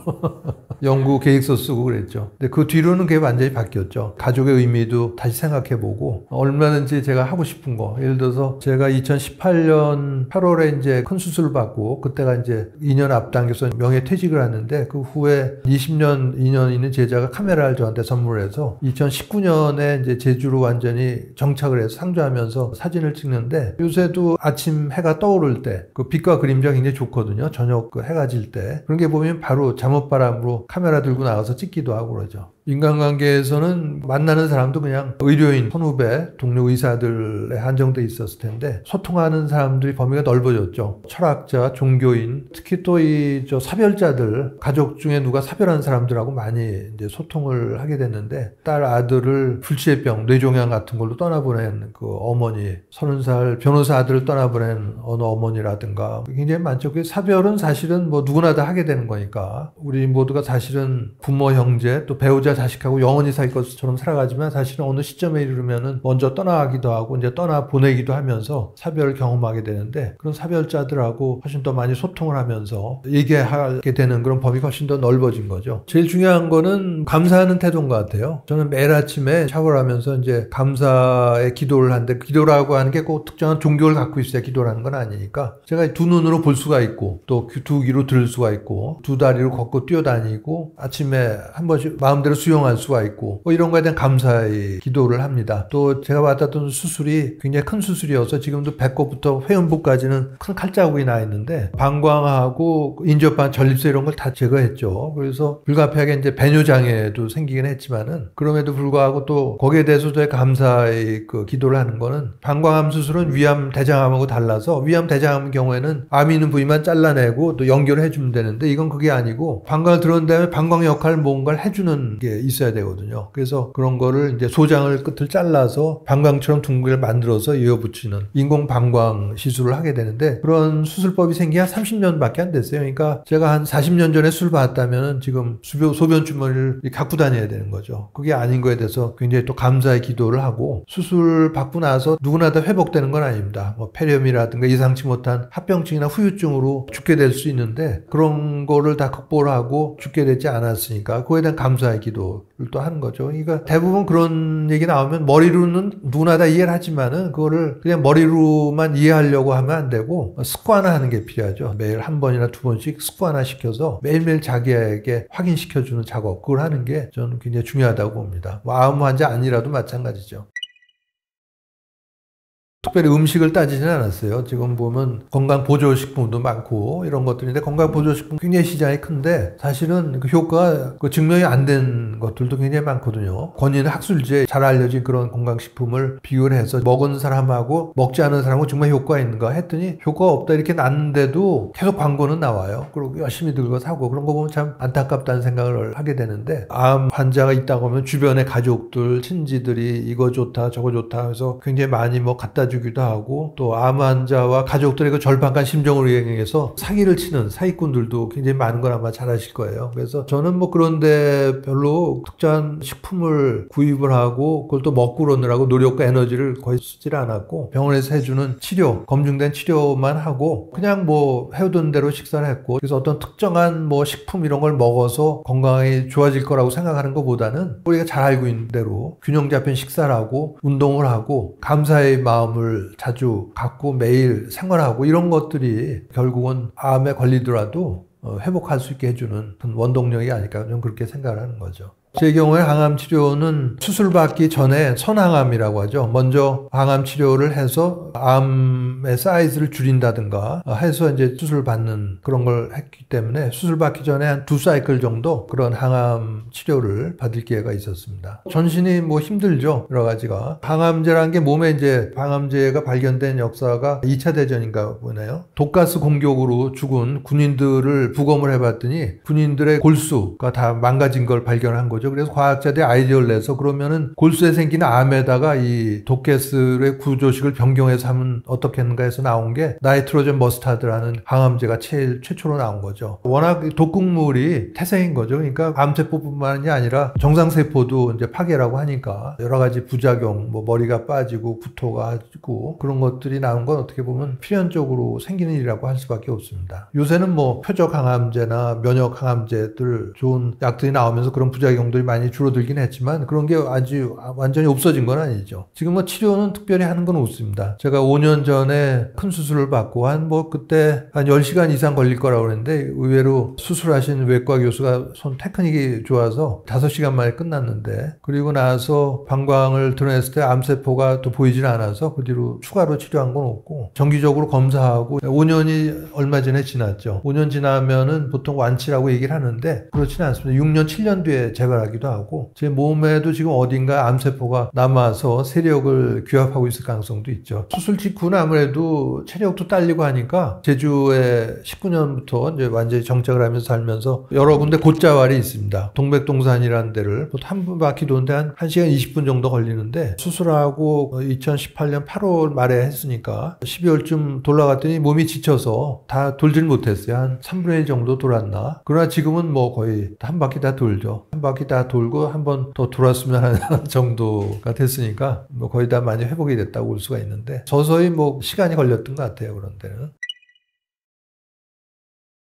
연구 계획서 쓰고 그랬죠. 근데 그 뒤로는 그게 완전히 바뀌었죠. 가족의 의미도 다시 생각해보고 얼마든지 제가 하고 싶은 거 예를 들어서 제가 2018년 8월에 이제 큰 수술을 받고 그때가 이제 2년 앞당겨서 명예퇴직을 하는데 그 후에 20년, 2년 있는 제자가 카메라를 저한테 선물해서 2019년에 이제 제주로 완전히 정착을 해서 상주하면서 사진을 찍는데 요새도 아침 해가 떠오를 때 그 빛과 그림자 굉장히 좋거든요. 저녁 그 해가 질 때. 그런 게 보면 바로 잠옷바람으로 카메라 들고 나가서 찍기도 하고 그러죠. 인간관계에서는 만나는 사람도 그냥 의료인, 선후배, 동료 의사들에 한정돼 있었을 텐데 소통하는 사람들이 범위가 넓어졌죠. 철학자, 종교인, 특히 또 이 사별자들, 가족 중에 누가 사별한 사람들하고 많이 이제 소통을 하게 됐는데 딸, 아들을 불치병, 뇌종양 같은 걸로 떠나보낸 그 어머니, 30살 변호사 아들을 떠나보낸 어느 어머니라든가 굉장히 많죠. 그 사별은 사실은 뭐 누구나 다 하게 되는 거니까 우리 모두가 사실은 부모, 형제, 또 배우자, 자식하고 영원히 살 것처럼 살아가지만 사실은 어느 시점에 이르면은 먼저 떠나기도 하고 이제 떠나 보내기도 하면서 사별을 경험하게 되는데 그런 사별자들하고 훨씬 더 많이 소통을 하면서 얘기하게 되는 그런 범위가 훨씬 더 넓어진 거죠. 제일 중요한 거는 감사하는 태도인 것 같아요. 저는 매일 아침에 샤워를 하면서 이제 감사의 기도를 하는데 기도라고 하는 게 꼭 특정한 종교를 갖고 있어야 기도를 하는 건 아니니까 제가 두 눈으로 볼 수가 있고 또 두 귀로 들을 수가 있고 두 다리로 걷고 뛰어다니고 아침에 한 번씩 마음대로 수용할 수가 있고 뭐 이런 거에 대한 감사의 기도를 합니다. 또 제가 받았던 수술이 굉장히 큰 수술이어서 지금도 배꼽부터 회음부까지는 큰 칼자국이 나 있는데 방광하고 인접한 전립선 이런 걸 다 제거했죠. 그래서 불가피하게 이제 배뇨장애도 생기긴 했지만은 그럼에도 불구하고 또 거기에 대해서도 감사의 그 기도를 하는 거는 방광암 수술은 위암 대장암하고 달라서 위암 대장암 경우에는 암이 있는 부위만 잘라내고 또 연결을 해주면 되는데 이건 그게 아니고 방광을 들어온 다음에 방광 역할 뭔가를 해주는 게 있어야 되거든요. 그래서 그런 거를 이제 소장을 끝을 잘라서 방광처럼 둥글게 만들어서 이어붙이는 인공 방광 시술을 하게 되는데 그런 수술법이 생긴 한 30년밖에 안 됐어요. 그러니까 제가 한 40년 전에 수술 받았다면 지금 소변 주머니를 갖고 다녀야 되는 거죠. 그게 아닌 거에 대해서 굉장히 또 감사의 기도를 하고 수술 받고 나서 누구나 다 회복되는 건 아닙니다. 뭐 폐렴이라든가 예상치 못한 합병증이나 후유증으로 죽게 될 수 있는데 그런 거를 다 극복을 하고 죽게 되지 않았으니까 그거에 대한 감사의 기도를 또 하는 거죠. 그러니까 대부분 그런 얘기 나오면 머리로는 누구나 다 이해를 하지만은 그거를 그냥 머리로만 이해하려고 하면 안 되고 습관화하는 게 필요하죠. 매일 한 번이나 두 번씩 습관화 시켜서 매일매일 자기에게 확인시켜주는 작업 그걸 하는 게 저는 굉장히 중요하다고 봅니다. 뭐 암 환자 아니라도 마찬가지죠. 특별히 음식을 따지지는 않았어요. 지금 보면 건강보조식품도 많고 이런 것들인데 건강보조식품 굉장히 시장이 큰데 사실은 그 효과가 증명이 안 된 것들도 굉장히 많거든요. 권위는 학술지에 잘 알려진 그런 건강식품을 비교를 해서 먹은 사람하고 먹지 않은 사람하고 정말 효과가 있는가 했더니 효과가 없다 이렇게 났는데도 계속 광고는 나와요. 그리고 열심히 들고 사고 그런 거 보면 참 안타깝다는 생각을 하게 되는데 암 환자가 있다고 하면 주변의 가족들, 친지들이 이거 좋다 저거 좋다 해서 굉장히 많이 뭐 갖다 주기도 하고 또 암 환자와 가족들의 그 절박한 심정을 이용해서 사기를 치는 사기꾼들도 굉장히 많은 걸 아마 잘 아실 거예요. 그래서 저는 뭐 그런데 별로 특정한 식품을 구입을 하고 그걸 또 먹고 그러느라고 노력과 에너지를 거의 쓰질 않았고 병원에서 해주는 치료, 검증된 치료만 하고 그냥 뭐 해오던 대로 식사를 했고 그래서 어떤 특정한 뭐 식품 이런 걸 먹어서 건강이 좋아질 거라고 생각하는 것보다는 우리가 잘 알고 있는 대로 균형 잡힌 식사를 하고 운동을 하고 감사의 마음을 자주 갖고 매일 생활하고 이런 것들이 결국은 암에 걸리더라도 회복할 수 있게 해주는 원동력이 아닐까 저는 그렇게 생각을 하는 거죠. 제 경우에 항암 치료는 수술받기 전에 선항암이라고 하죠. 먼저 항암 치료를 해서 암의 사이즈를 줄인다든가 해서 이제 수술 받는 그런 걸 했기 때문에 수술 받기 전에 한 2사이클 정도 그런 항암 치료를 받을 기회가 있었습니다. 전신이 뭐 힘들죠. 여러 가지가. 항암제라는 게 몸에 이제 항암제가 발견된 역사가 2차 대전인가 보네요. 독가스 공격으로 죽은 군인들을 부검을 해봤더니 군인들의 골수가 다 망가진 걸 발견한 거죠. 그래서 과학자들이 아이디어를 내서 그러면은 골수에 생기는 암에다가 이 독가스의 구조식을 변경해서 하면 어떻겠는가 해서 나온 게 나이트로젠 머스타드라는 항암제가 최초로 나온 거죠. 워낙 독극물이 태생인 거죠. 그러니까 암세포뿐만이 아니라 정상세포도 이제 파괴라고 하니까 여러 가지 부작용, 뭐 머리가 빠지고 구토가 하고 그런 것들이 나온 건 어떻게 보면 필연적으로 생기는 일이라고 할 수밖에 없습니다. 요새는 뭐 표적 항암제나 면역 항암제들 좋은 약들이 나오면서 그런 부작용 들이 많이 줄어들긴 했지만 그런 게 아주 완전히 없어진 건 아니죠. 지금 뭐 치료는 특별히 하는 건 없습니다. 제가 5년 전에 큰 수술을 받고 그때 한 10시간 이상 걸릴 거라고 그랬는데 의외로 수술하신 외과 교수가 손 테크닉이 좋아서 5시간 만에 끝났는데 그리고 나서 방광을 드러냈을 때 암세포가 또 보이질 않아서 그 뒤로 추가로 치료한 건 없고 정기적으로 검사하고 5년이 얼마 전에 지났죠. 5년 지나면은 보통 완치라고 얘기를 하는데 그렇지는 않습니다. 6년, 7년 뒤에 재발하기도 하고 제 몸에도 지금 어딘가 암세포가 남아서 세력을 규합하고 있을 가능성도 있죠. 수술 직후는 아무래도 체력도 딸리고 하니까 제주에 19년부터 이제 완전히 정착을 하면서 살면서 여러 군데 곧자왈이 있습니다. 동백동산이라는 데를 한 바퀴 도는데 한 1시간 20분 정도 걸리는데 수술하고 2018년 8월 말에 했으니까 12월쯤 돌아갔더니 몸이 지쳐서 다 돌질 못했어요. 한 3분의 1 정도 돌았나. 그러나 지금은 뭐 거의 한 바퀴 다 돌죠. 한 바퀴 다 돌고 한 번 더 돌았으면 하는 정도가 됐으니까 뭐 거의 다 많이 회복이 됐다고 볼 수가 있는데 서서히 뭐 시간이 걸렸던 것 같아요. 그런 데는.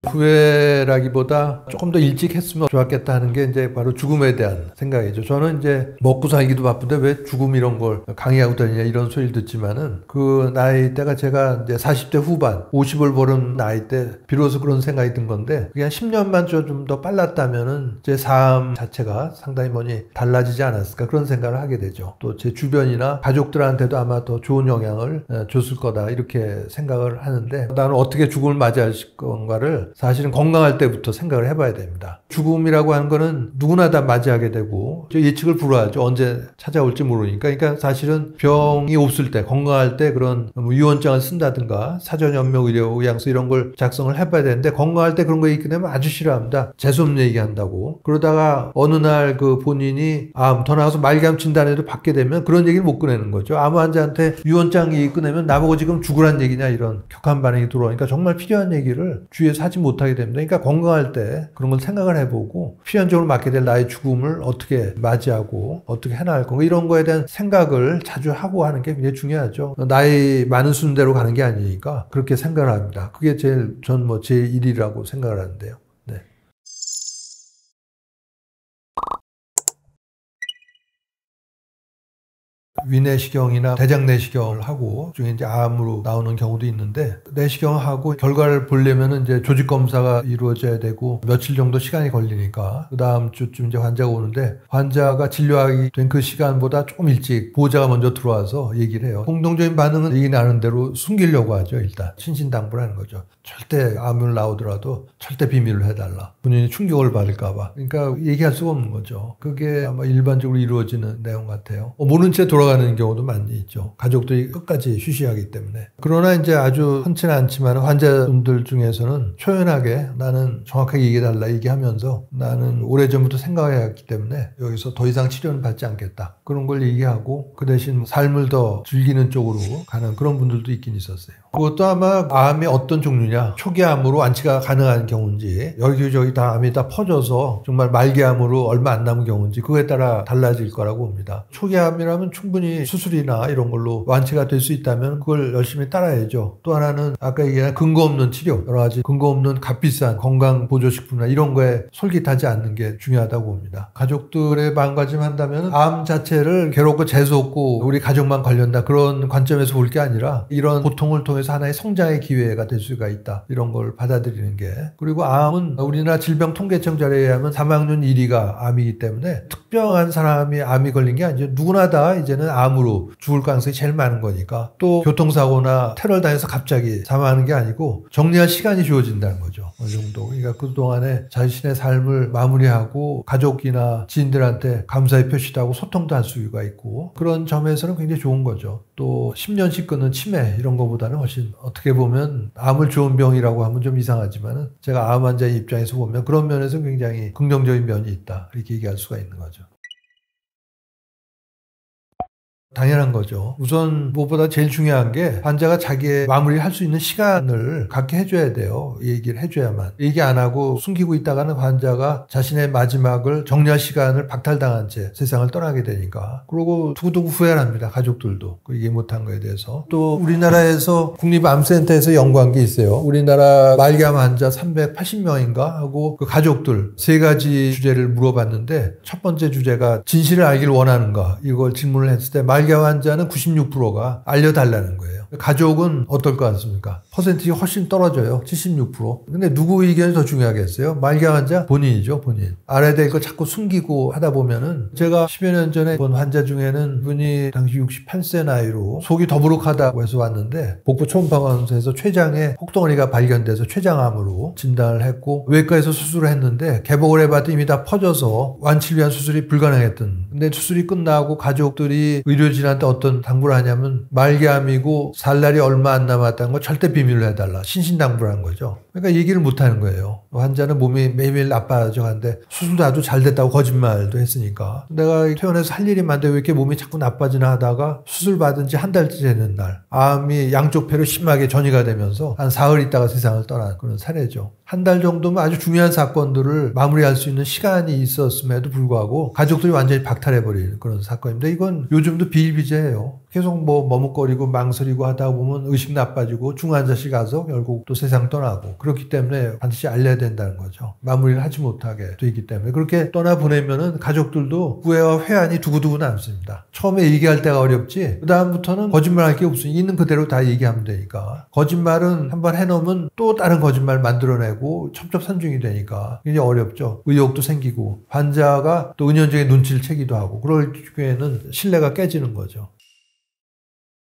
후회라기보다 조금 더 일찍 했으면 좋았겠다 하는 게 이제 바로 죽음에 대한 생각이죠. 저는 이제 먹고 살기도 바쁜데 왜 죽음 이런 걸 강의하고 다니냐 이런 소리를 듣지만은 그 나이 때가 제가 이제 40대 후반 50을 벌은 나이 때 비로소 그런 생각이 든 건데 그게 한 10년만 좀 더 빨랐다면은 제 삶 자체가 상당히 많이 달라지지 않았을까 그런 생각을 하게 되죠. 또 제 주변이나 가족들한테도 아마 더 좋은 영향을 줬을 거다 이렇게 생각을 하는데 나는 어떻게 죽음을 맞이할 건가를 사실은 건강할 때부터 생각을 해봐야 됩니다. 죽음이라고 하는 거는 누구나 다 맞이하게 되고 예측을 불허하죠. 언제 찾아올지 모르니까. 그러니까 사실은 병이 없을 때 건강할 때 그런 유언장을 쓴다든가 사전연명의료의향서 이런 걸 작성을 해봐야 되는데 건강할 때 그런 거 있게 되면 아주 싫어합니다. 재수없는 얘기한다고. 그러다가 어느 날 그 본인이 더 나가서 말기암 진단에도 받게 되면 그런 얘기를 못 꺼내는 거죠. 암 환자한테 유언장 얘기 꺼내면 나보고 지금 죽으란 얘기냐 이런 격한 반응이 들어오니까 정말 필요한 얘기를 주위에서 하지 못하게 됩니다. 그러니까 건강할 때 그런 걸 생각을 해보고 필연적으로 맞게 될 나의 죽음을 어떻게 맞이하고 어떻게 해나갈 건가 이런 거에 대한 생각을 자주 하고 하는 게 굉장히 중요하죠. 나이 많은 순대로 가는 게 아니니까 그렇게 생각을 합니다. 그게 전 제 일이라고 생각을 하는데요. 네. 위내시경이나 대장내시경을 하고 중에 이제 암으로 나오는 경우도 있는데 내시경하고 결과를 보려면은 이제 조직 검사가 이루어져야 되고 며칠 정도 시간이 걸리니까 그 다음 주쯤 이제 환자가 오는데 환자가 진료하기 된 그 시간보다 조금 일찍 보호자가 먼저 들어와서 얘기를 해요. 공동적인 반응은 얘기 나는 대로 숨기려고 하죠. 일단 신신당부를 하는 거죠. 절대 암을 나오더라도 절대 비밀로 해달라. 본인이 충격을 받을까 봐. 그러니까 얘기할 수가 없는 거죠. 그게 아마 일반적으로 이루어지는 내용 같아요. 모른 채 돌아가는 경우도 많이 있죠. 가족들이 끝까지 쉬쉬하기 때문에. 그러나 이제 아주 흔치는 않지만 환자분들 중에서는 초연하게 나는 정확하게 얘기해달라 얘기하면서 나는 오래전부터 생각해왔기 때문에 여기서 더 이상 치료는 받지 않겠다. 그런 걸 얘기하고 그 대신 삶을 더 즐기는 쪽으로 가는 그런 분들도 있긴 있었어요. 그것도 아마 암이 어떤 종류냐, 초기 암으로 완치가 가능한 경우인지 여기저기 다 암이 다 퍼져서 정말 말기 암으로 얼마 안 남은 경우인지 그거에 따라 달라질 거라고 봅니다. 초기 암이라면 충분히 수술이나 이런 걸로 완치가 될 수 있다면 그걸 열심히 따라야죠. 또 하나는 아까 얘기한 근거 없는 치료, 여러 가지 근거 없는 값비싼 건강보조식품이나 이런 거에 솔깃하지 않는 게 중요하다고 봅니다. 가족들의 마음가짐한다면 암 자체를 괴롭고 재수없고 우리 가족만 걸렸다 그런 관점에서 볼 게 아니라 이런 고통을 통해서 하나의 성장의 기회가 될 수가 있다. 이런 걸 받아들이는 게. 그리고 암은 우리나라 질병통계청 자료에 의하면 사망률 1위가 암이기 때문에 특별한 사람이 암이 걸린 게 아니죠. 누구나 다 이제는 암으로 죽을 가능성이 제일 많은 거니까. 또 교통사고나 테러를 당해서 갑자기 사망하는 게 아니고 정리할 시간이 주어진다는 거죠. 어느 정도. 그러니까 그동안에 자신의 삶을 마무리하고 가족이나 지인들한테 감사의 표시도 하고 소통도 할 수가 있고 그런 점에서는 굉장히 좋은 거죠. 또 10년씩 끊는 치매 이런 거보다는 훨씬 어떻게 보면 암을 좋은 병이라고 하면 좀 이상하지만 제가 암 환자의 입장에서 보면 그런 면에서 굉장히 긍정적인 면이 있다 이렇게 얘기할 수가 있는 거죠. 당연한 거죠. 우선 무엇보다 제일 중요한 게 환자가 자기의 마무리를 할 수 있는 시간을 갖게 해줘야 돼요. 얘기를 해줘야만. 얘기 안 하고 숨기고 있다가는 환자가 자신의 마지막을 정리할 시간을 박탈당한 채 세상을 떠나게 되니까. 그리고 두고두고 후회를 합니다. 가족들도. 그 얘기 못한 거에 대해서. 또 우리나라에서 국립암센터에서 연구한 게 있어요. 우리나라 말기암 환자 380명인가 하고 그 가족들 3가지 주제를 물어봤는데 첫 번째 주제가 진실을 알기를 원하는가 이걸 질문을 했을 때 말기암 환자는 96%가 알려달라는 거예요. 가족은 어떨 것 같습니까? 퍼센티지 훨씬 떨어져요. 76%. 근데 누구 의견이 더 중요하겠어요? 말기암 환자 본인이죠, 본인. 알아야 될 거 자꾸 숨기고 하다 보면은 제가 10여 년 전에 본 환자 중에는 분이 당시 68세 나이로 속이 더부룩하다고 해서 왔는데 복부 초음파관에서 췌장에 혹덩어리가 발견돼서 췌장암으로 진단을 했고 외과에서 수술을 했는데 개복을 해봤더니 이미 다 퍼져서 완치를 위한 수술이 불가능했던. 근데 수술이 끝나고 가족들이 의료진한테 어떤 당부를 하냐면 말기암이고 살 날이 얼마 안 남았다는 거 절대 비밀로 해달라. 신신당부를 한 거죠. 그러니까 얘기를 못 하는 거예요. 환자는 몸이 매일매일 나빠져 가는데 수술도 아주 잘 됐다고 거짓말도 했으니까. 내가 퇴원해서 할 일이 많은데 왜 이렇게 몸이 자꾸 나빠지나 하다가 수술 받은 지 한 달째 되는 날 암이 양쪽 폐로 심하게 전이가 되면서 한 사흘 있다가 세상을 떠난 그런 사례죠. 한 달 정도면 아주 중요한 사건들을 마무리할 수 있는 시간이 있었음에도 불구하고 가족들이 완전히 박탈해버리는 그런 사건입니다. 이건 요즘도 비일비재해요. 계속 머뭇거리고 망설이고 하다 보면 의식 나빠지고 중환자실 가서 결국 또 세상 떠나고 그렇기 때문에 반드시 알려야 된다는 거죠. 마무리를 하지 못하게 되기 때문에 그렇게 떠나보내면은 가족들도 후회와 회한이 두고두고 남습니다. 처음에 얘기할 때가 어렵지 그 다음부터는 거짓말할 게 없으니 있는 그대로 다 얘기하면 되니까 거짓말은 한번 해놓으면 또 다른 거짓말 만들어내고 첩첩산중이 되니까 굉장히 어렵죠. 의욕도 생기고 환자가 또 은연중에 눈치를 채기도 하고 그럴 경우에는 신뢰가 깨지는 거죠.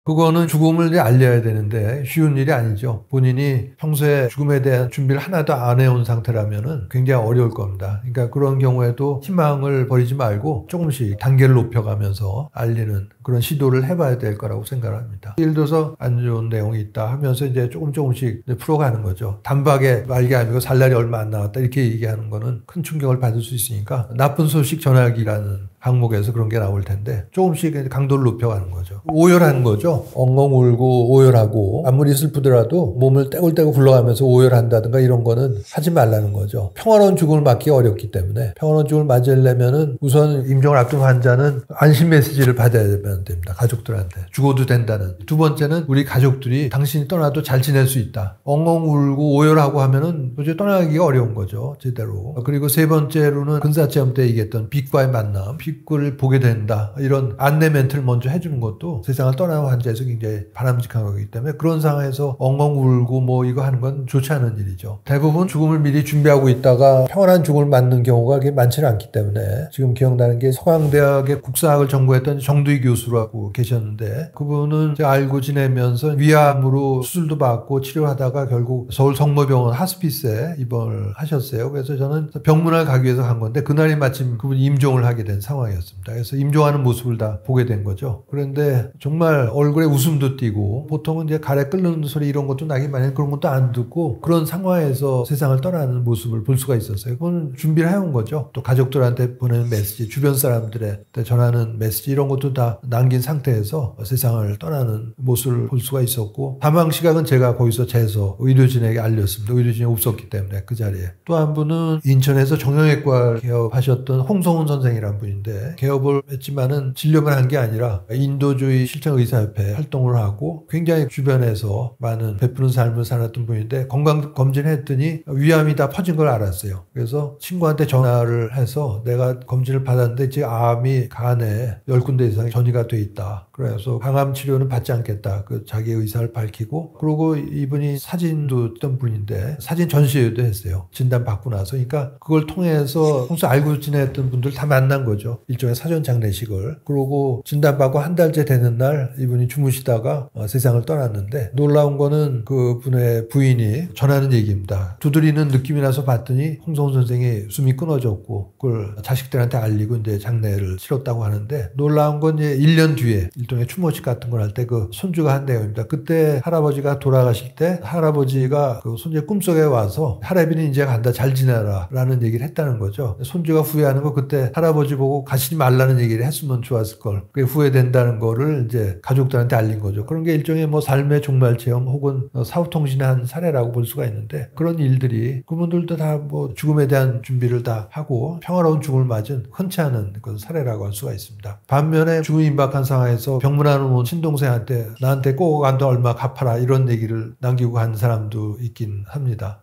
그거는 죽음을 알려야 되는데 쉬운 일이 아니죠. 본인이 평소에 죽음에 대한 준비를 하나도 안 해온 상태라면 굉장히 어려울 겁니다. 그러니까 그런 경우에도 희망을 버리지 말고 조금씩 단계를 높여가면서 알리는 그런 시도를 해봐야 될 거라고 생각합니다. 예를 들어서 안 좋은 내용이 있다 하면서 이제 조금씩 풀어가는 거죠. 단박에 말기암이고 살 날이 얼마 안 남았다 이렇게 얘기하는 거는 큰 충격을 받을 수 있으니까 나쁜 소식 전하기라는 항목에서 그런 게 나올 텐데 조금씩 강도를 높여가는 거죠. 오열하는 거죠. 엉엉 울고 오열하고 아무리 슬프더라도 몸을 떼굴떼굴 굴러가면서 오열한다든가 이런 거는 하지 말라는 거죠. 평화로운 죽음을 맞기 어렵기 때문에 평화로운 죽음을 맞으려면은 우선 임종을 앞둔 환자는 안심 메시지를 받아야 됩니다. 가족들한테. 죽어도 된다는. 두 번째는 우리 가족들이 당신이 떠나도 잘 지낼 수 있다. 엉엉 울고 오열하고 하면은 도저히 떠나기가 어려운 거죠. 제대로. 그리고 세 번째로는 근사체험 때 얘기했던 빛과의 만남. 빛을 보게 된다. 이런 안내 멘트를 먼저 해주는 것도 세상을 떠나는 환자에서 굉장히 바람직한 거기 때문에 그런 상황에서 엉엉 울고 뭐 이거 하는 건 좋지 않은 일이죠. 대부분 죽음을 미리 준비하고 있다가 평안한 죽음을 맞는 경우가 그렇게 많지는 않기 때문에 지금 기억나는 게 서강대학의 국사학을 전공했던 정두희 교수라고 계셨는데 그분은 제가 알고 지내면서 위암으로 수술도 받고 치료하다가 결국 서울 성모병원 하스피스에 입원을 하셨어요. 그래서 저는 병문안 가기 위해서 간 건데 그날이 마침 그분이 임종을 하게 된 상황이었습니다. 그래서 임종하는 모습을 다 보게 된 거죠. 그런데 정말 얼굴에 웃음도 띄고 보통은 이제 가래 끓는 소리 이런 것도 나기 마련 그런 것도 안 듣고 그런 상황에서 세상을 떠나는 모습을 볼 수가 있었어요. 그건 준비를 해온 거죠. 또 가족들한테 보내는 메시지, 주변 사람들한테 전하는 메시지 이런 것도 다 남긴 상태에서 세상을 떠나는 모습을 볼 수가 있었고 사망 시각은 제가 거기서 재서 의료진에게 알렸습니다. 의료진이 없었기 때문에 그 자리에. 또 한 분은 인천에서 정형외과 개업하셨던 홍성훈 선생이라는 분인데 개업을 했지만은 진료만 한 게 아니라 인도주의 실천의사협회 활동을 하고 굉장히 주변에서 많은 베푸는 삶을 살았던 분인데 건강검진을 했더니 위암이 다 퍼진 걸 알았어요. 그래서 친구한테 전화를 해서 내가 검진을 받았는데 지금 암이 간에 10군데 이상이 전이가 돼 있다. 그래서 항암 치료는 받지 않겠다. 그 자기 의사를 밝히고 그리고 이분이 사진도 했던 분인데 사진 전시회도 했어요. 진단 받고 나서. 그러니까 그걸 통해서 평소 알고 지냈던 분들 다 만난 거죠. 일종의 사전 장례식을. 그러고 진단받고 한 달째 되는 날 이분이 주무시다가 세상을 떠났는데 놀라운 거는 그분의 부인이 전하는 얘기입니다. 두드리는 느낌이 나서 봤더니 홍성훈 선생이 숨이 끊어졌고 그걸 자식들한테 알리고 이제 장례를 치렀다고 하는데 놀라운 건 이제 1년 뒤에 일종의 추모식 같은 걸 할 때 그 손주가 한 내용입니다. 그때 할아버지가 돌아가실 때 할아버지가 그 손주의 꿈속에 와서 할아비는 이제 간다 잘 지내라 라는 얘기를 했다는 거죠. 손주가 후회하는 거 그때 할아버지 보고 가시지 말라는 얘기를 했으면 좋았을 걸. 그게 후회된다는 거를 이제 가족들한테 알린 거죠. 그런 게 일종의 뭐 삶의 종말 체험 혹은 사후통신의 한 사례라고 볼 수가 있는데 그런 일들이 그분들도 다 뭐 죽음에 대한 준비를 다 하고 평화로운 죽음을 맞은 흔치 않은 그런 사례라고 할 수가 있습니다. 반면에 죽음이 임박한 상황에서 병문안 온 친동생한테 나한테 꼭 안도 얼마 갚아라 이런 얘기를 남기고 간 사람도 있긴 합니다.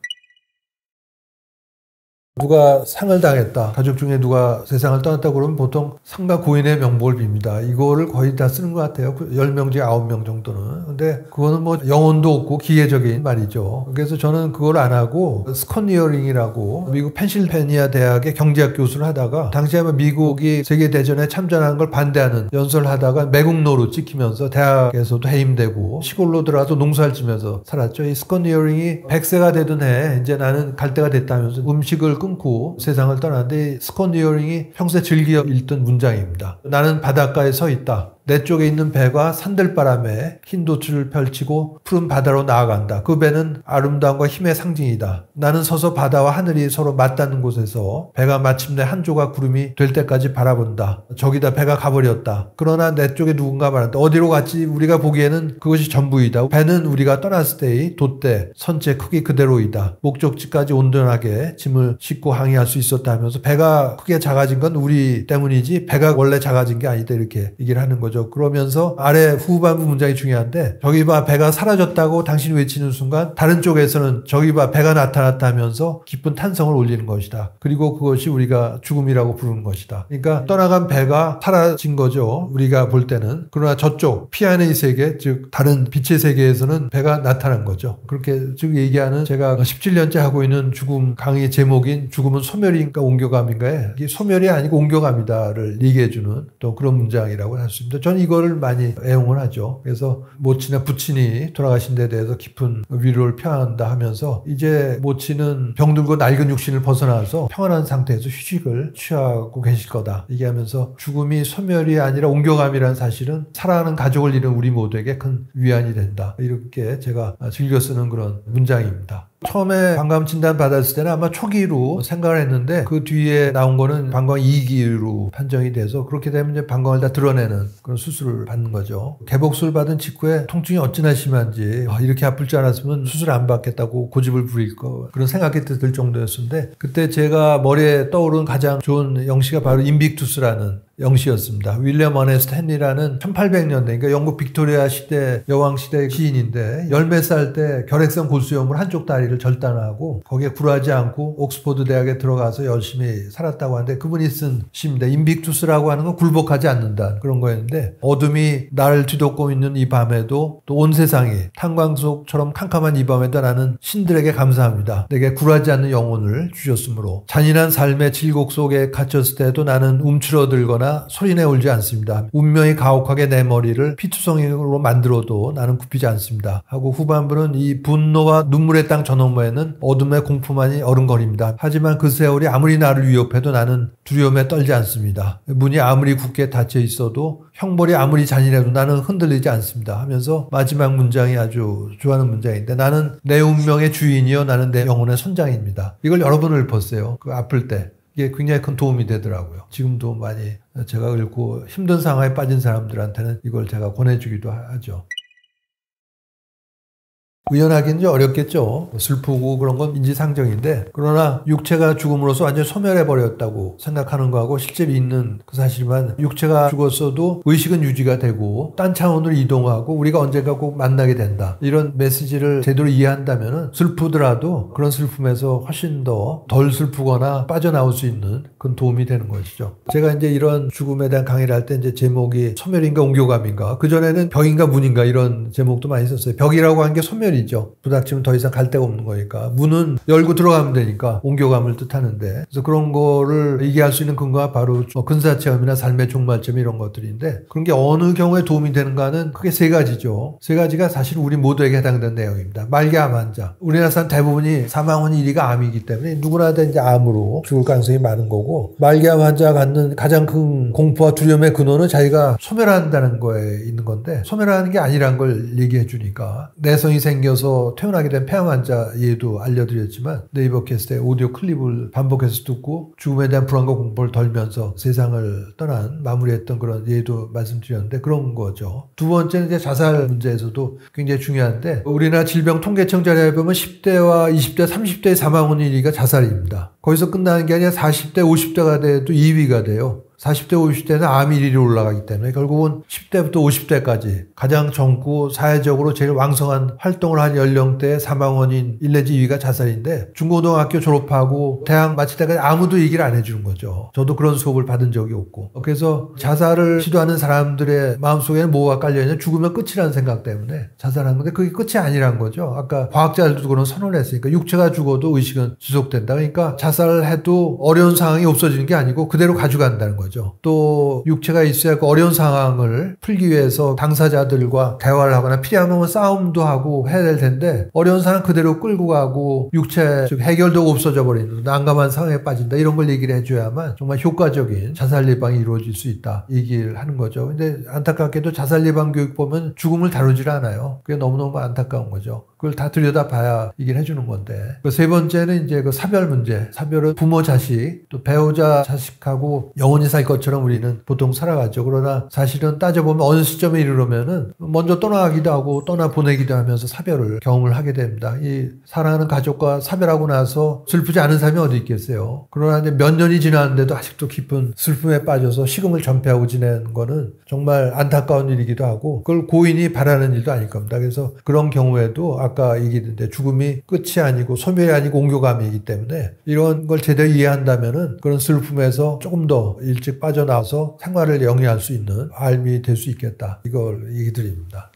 누가 상을 당했다. 가족 중에 누가 세상을 떠났다 그러면 보통 상가 고인의 명복을 빕니다. 이거를 거의 다 쓰는 것 같아요. 10명 중에 9명 정도는. 근데 그거는 뭐 영혼도 없고 기계적인 말이죠. 그래서 저는 그걸 안 하고 스컨니어링이라고 미국 펜실베니아 대학의 경제학 교수를 하다가 당시에 미국이 세계대전에 참전하는 걸 반대하는 연설을 하다가 매국노로 찍히면서 대학에서도 해임되고 시골로 들어가서 농사를 지면서 살았죠. 이 스컨니어링이 100세가 되던 해 이제 나는 갈 때가 됐다면서 음식을 끊고 세상을 떠났는데 스컨니어링이 평소에 즐겨 읽던 문장입니다. 나는 바닷가에 서 있다. 내 쪽에 있는 배가 산들바람에 흰 도출을 펼치고 푸른 바다로 나아간다. 그 배는 아름다움과 힘의 상징이다. 나는 서서 바다와 하늘이 서로 맞닿는 곳에서 배가 마침내 한 조각 구름이 될 때까지 바라본다. 저기다 배가 가버렸다. 그러나 내 쪽에 누군가 말한다. 어디로 갔지? 우리가 보기에는 그것이 전부이다. 배는 우리가 떠났을 때의 돛대, 선체 크기 그대로이다. 목적지까지 온전하게 짐을 싣고 항해할 수 있었다면서 배가 크게 작아진 건 우리 때문이지 배가 원래 작아진 게 아니다. 이렇게 얘기를 하는 거죠. 그러면서 아래 후반부 문장이 중요한데 저기 봐 배가 사라졌다고 당신이 외치는 순간 다른 쪽에서는 저기 봐 배가 나타났다 하면서 기쁜 탄성을 올리는 것이다. 그리고 그것이 우리가 죽음이라고 부르는 것이다. 그러니까 떠나간 배가 사라진 거죠. 우리가 볼 때는. 그러나 저쪽 피안의 세계 즉 다른 빛의 세계에서는 배가 나타난 거죠. 그렇게 즉 얘기하는 제가 17년째 하고 있는 죽음 강의 제목인 죽음은 소멸인가 옮겨감인가에 이게 소멸이 아니고 옮겨감이다를 얘기해주는 또 그런 문장이라고 할 수 있습니다. 저는 이거를 많이 애용을 하죠. 그래서 모친이나 부친이 돌아가신 데 대해서 깊은 위로를 표한다 하면서 이제 모친은 병들고 낡은 육신을 벗어나서 평안한 상태에서 휴식을 취하고 계실 거다. 얘기하면서 죽음이 소멸이 아니라 옮겨감이라는 사실은 사랑하는 가족을 잃은 우리 모두에게 큰 위안이 된다. 이렇게 제가 즐겨 쓰는 그런 문장입니다. 처음에 방광 진단 받았을 때는 아마 초기로 생각을 했는데 그 뒤에 나온 거는 방광 2기로 판정이 돼서 그렇게 되면 이제 방광을 다 드러내는 그런 수술을 받는 거죠. 개복술 받은 직후에 통증이 어찌나 심한지 이렇게 아플 줄 알았으면 수술 안 받겠다고 고집을 부릴 거 그런 생각이 들 정도였는데 그때 제가 머리에 떠오른 가장 좋은 영시가 바로 인빅투스라는 영시였습니다. 윌리엄 어네스트 헨리라는 1800년대, 그러니까 영국 빅토리아 시대 여왕 시대 시인인데 10몇 살 때 결핵성 골수염으로 한쪽 다리를 절단하고 거기에 굴하지 않고 옥스퍼드 대학에 들어가서 열심히 살았다고 하는데 그분이 쓴 시입니다. 인빅투스라고 하는 건 굴복하지 않는다 그런 거였는데 어둠이 나를 뒤덮고 있는 이 밤에도 또 온 세상이 탄광석처럼 캄캄한 이 밤에도 나는 신들에게 감사합니다. 내게 굴하지 않는 영혼을 주셨으므로 잔인한 삶의 질곡 속에 갇혔을 때도 나는 움츠러들거나 소리내 울지 않습니다. 운명이 가혹하게 내 머리를 피투성이로 만들어도 나는 굽히지 않습니다. 하고 후반부는 이 분노와 눈물의 땅 저 너머에는 어둠의 공포만이 어른거립니다. 하지만 그 세월이 아무리 나를 위협해도 나는 두려움에 떨지 않습니다. 문이 아무리 굳게 닫혀 있어도 형벌이 아무리 잔인해도 나는 흔들리지 않습니다. 하면서 마지막 문장이 아주 좋아하는 문장인데 나는 내 운명의 주인이요 나는 내 영혼의 선장입니다. 이걸 여러 번 읊었어요. 그 아플 때. 이게 굉장히 큰 도움이 되더라고요. 지금도 많이 제가 읽고 힘든 상황에 빠진 사람들한테는 이걸 제가 권해주기도 하죠. 의연하기는 좀 어렵겠죠. 슬프고 그런 건 인지상정인데 그러나 육체가 죽음으로써 완전히 소멸해버렸다고 생각하는 거하고 실제로 있는 그 사실만 육체가 죽었어도 의식은 유지가 되고 딴 차원으로 이동하고 우리가 언젠가 꼭 만나게 된다. 이런 메시지를 제대로 이해한다면 슬프더라도 그런 슬픔에서 훨씬 더 덜 슬프거나 빠져나올 수 있는 그런 도움이 되는 것이죠. 제가 이제 이런 죽음에 대한 강의를 할 때 이제 제목이 소멸인가 옹교감인가 그전에는 벽인가 문인가 이런 제목도 많이 썼어요. 벽이라고 하는 게 소멸 이죠. 부닥치면 더 이상 갈 데가 없는 거니까. 문은 열고 들어가면 되니까 옹교감을 뜻하는데 그래서 그런 거를 얘기할 수 있는 근거가 바로 근사체험이나 삶의 종말점 이런 것들인데 그런 게 어느 경우에 도움이 되는가는 크게 세 가지죠. 세 가지가 사실 우리 모두에게 해당되는 내용입니다. 말기암 환자. 우리나라 사람 대부분이 사망은 1위가 암이기 때문에 누구나 다 이제 암으로 죽을 가능성이 많은 거고 말기암 환자가 갖는 가장 큰 공포와 두려움의 근원은 자기가 소멸한다는 거에 있는 건데 소멸하는 게 아니란 걸 얘기해 주니까 내성이 생겨서 퇴원하게 된 폐암 환자 예도 알려드렸지만 네이버 캐스트에 오디오 클립을 반복해서 듣고 죽음에 대한 불안과 공포를 덜면서 세상을 떠난 마무리했던 그런 예도 말씀드렸는데 그런 거죠. 두 번째는 이제 자살 문제에서도 굉장히 중요한데 우리나라 질병통계청 자료에 보면 10대와 20대, 30대의 사망원 1위가 자살입니다. 거기서 끝나는 게 아니라 40대, 50대가 돼도 2위가 돼요. 40대, 50대는 암 1위로 올라가기 때문에 결국은 10대부터 50대까지 가장 젊고 사회적으로 제일 왕성한 활동을 한 연령대의 사망원인 1 내지 2위가 자살인데 중고등학교 졸업하고 대학 마칠 때까지 아무도 얘기를 안 해주는 거죠. 저도 그런 수업을 받은 적이 없고 그래서 자살을 시도하는 사람들의 마음속에는 뭐가 깔려있냐 죽으면 끝이라는 생각 때문에 자살하는 건데 그게 끝이 아니란 거죠. 아까 과학자들도 그런 선언을 했으니까 육체가 죽어도 의식은 지속된다. 그러니까 자살을 해도 어려운 상황이 없어지는 게 아니고 그대로 가져간다는 거죠. 또 육체가 있어야 그 어려운 상황을 풀기 위해서 당사자들과 대화를 하거나 필요하면 싸움도 하고 해야 될 텐데 어려운 상황 그대로 끌고 가고 육체 즉 해결도 없어져 버리는 난감한 상황에 빠진다 이런 걸 얘기를 해줘야만 정말 효과적인 자살 예방이 이루어질 수 있다 얘기를 하는 거죠. 근데 안타깝게도 자살 예방 교육 보면 죽음을 다루질 않아요. 그게 너무너무 안타까운 거죠. 그걸 다 들여다봐야 얘기를 해주는 건데 그 세 번째는 이제 그 사별 문제. 사별은 부모 자식 또 배우자 자식하고 영원히 살 것처럼 우리는 보통 살아가죠. 그러나 사실은 따져보면 어느 시점에 이르려면은 먼저 떠나기도 하고 떠나 보내기도 하면서 사별을 경험을 하게 됩니다. 이 사랑하는 가족과 사별하고 나서 슬프지 않은 사람이 어디 있겠어요. 그러나 이제 몇 년이 지났는데도 아직도 깊은 슬픔에 빠져서 식음을 전폐하고 지내는 거는 정말 안타까운 일이기도 하고 그걸 고인이 바라는 일도 아닐 겁니다. 그래서 그런 경우에도 아까 얘기했는데 죽음이 끝이 아니고 소멸이 아니고 옹교감이기 때문에 이런 걸 제대로 이해한다면은 그런 슬픔에서 조금 더 일찍 빠져나와서 생활을 영위할 수 있는 알미 될 수 있겠다. 이걸 얘기 드립니다.